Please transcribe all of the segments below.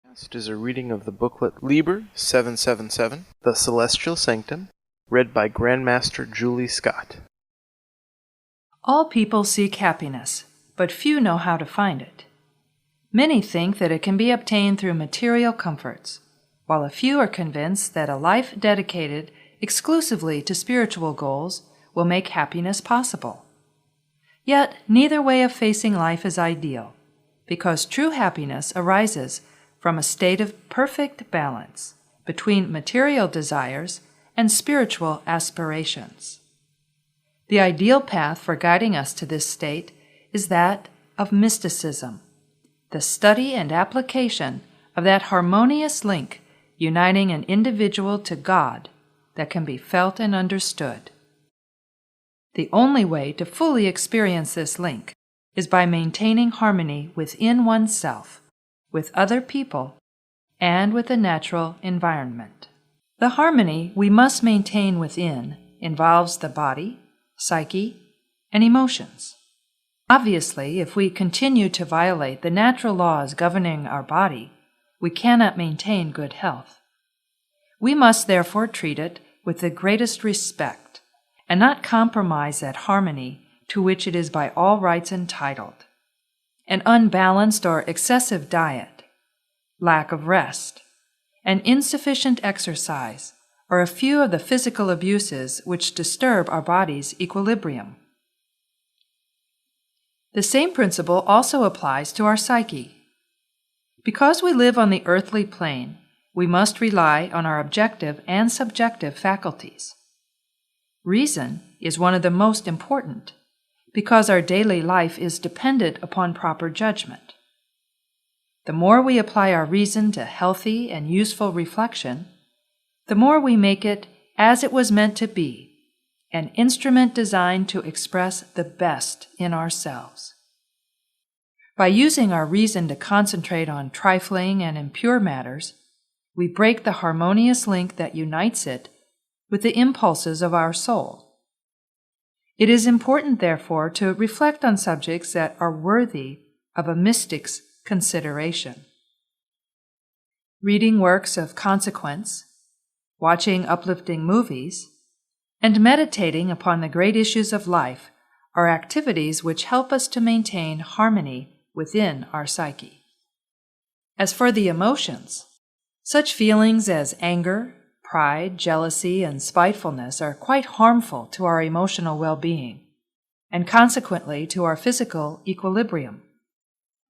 Next is a reading of the booklet Liber 777, The Celestial Sanctum, read by Grandmaster Julie Scott. All people seek happiness, but few know how to find it. Many think that it can be obtained through material comforts, while a few are convinced that a life dedicated exclusively to spiritual goals will make happiness possible. Yet, neither way of facing life is ideal, because true happiness arises from a state of perfect balance between material desires and spiritual aspirations. The ideal path for guiding us to this state is that of mysticism, the study and application of that harmonious link uniting an individual to God that can be felt and understood. The only way to fully experience this link is by maintaining harmony within oneself, with other people, and with the natural environment. The harmony we must maintain within involves the body, psyche, and emotions. Obviously, if we continue to violate the natural laws governing our body, we cannot maintain good health. We must therefore treat it with the greatest respect, and not compromise that harmony to which it is by all rights entitled. An unbalanced or excessive diet, lack of rest, and insufficient exercise are a few of the physical abuses which disturb our body's equilibrium. The same principle also applies to our psyche. Because we live on the earthly plane, we must rely on our objective and subjective faculties. Reason is one of the most important, because our daily life is dependent upon proper judgment. The more we apply our reason to healthy and useful reflection, the more we make it as it was meant to be, an instrument designed to express the best in ourselves. By using our reason to concentrate on trifling and impure matters, we break the harmonious link that unites it with the impulses of our soul. It is important, therefore, to reflect on subjects that are worthy of a mystic's consideration. Reading works of consequence, watching uplifting movies, and meditating upon the great issues of life are activities which help us to maintain harmony within our psyche. As for the emotions, such feelings as anger, pride, jealousy, and spitefulness are quite harmful to our emotional well-being, and consequently to our physical equilibrium.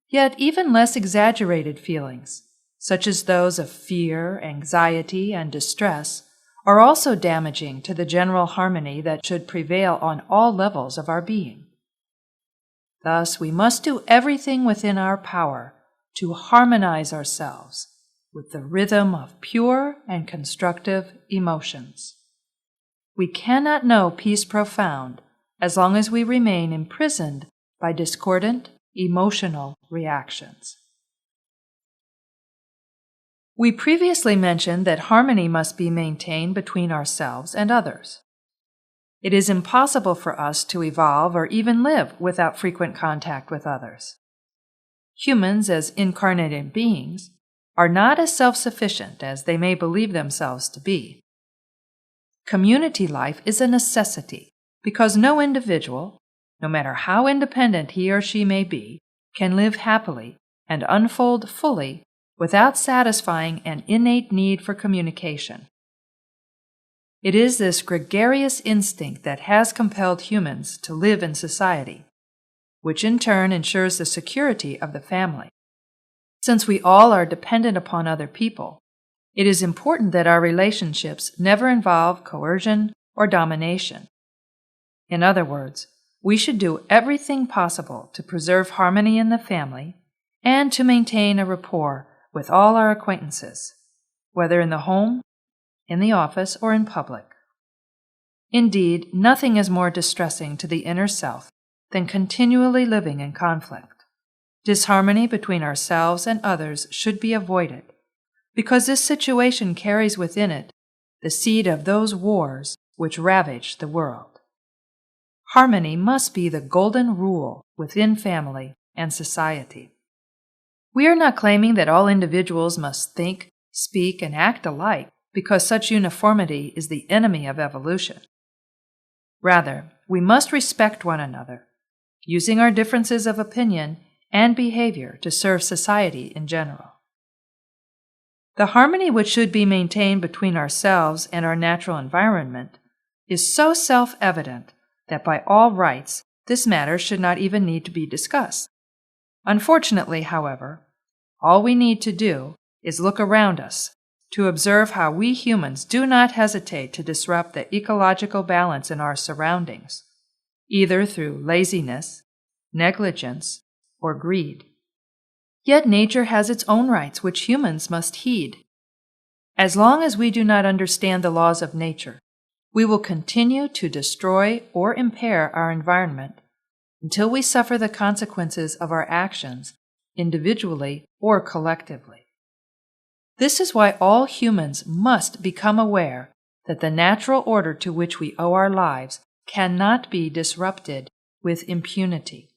Yet even less exaggerated feelings, such as those of fear, anxiety, and distress, are also damaging to the general harmony that should prevail on all levels of our being. Thus, we must do everything within our power to harmonize ourselves with the rhythm of pure and constructive emotions. We cannot know peace profound as long as we remain imprisoned by discordant emotional reactions. We previously mentioned that harmony must be maintained between ourselves and others. It is impossible for us to evolve or even live without frequent contact with others. Humans, as incarnated beings, are not as self-sufficient as they may believe themselves to be. Community life is a necessity because no individual, no matter how independent he or she may be, can live happily and unfold fully without satisfying an innate need for communication. It is this gregarious instinct that has compelled humans to live in society, which in turn ensures the security of the family. Since we all are dependent upon other people, it is important that our relationships never involve coercion or domination. In other words, we should do everything possible to preserve harmony in the family and to maintain a rapport with all our acquaintances, whether in the home, in the office, or in public. Indeed, nothing is more distressing to the inner self than continually living in conflict. Disharmony between ourselves and others should be avoided, because this situation carries within it the seed of those wars which ravage the world. Harmony must be the golden rule within family and society. We are not claiming that all individuals must think, speak, and act alike because such uniformity is the enemy of evolution. Rather, we must respect one another, using our differences of opinion and behavior to serve society in general. The harmony which should be maintained between ourselves and our natural environment is so self-evident that by all rights this matter should not even need to be discussed. Unfortunately, however, all we need to do is look around us to observe how we humans do not hesitate to disrupt the ecological balance in our surroundings, either through laziness, negligence, or greed. Yet nature has its own rights which humans must heed. As long as we do not understand the laws of nature, we will continue to destroy or impair our environment until we suffer the consequences of our actions, individually or collectively. This is why all humans must become aware that the natural order to which we owe our lives cannot be disrupted with impunity.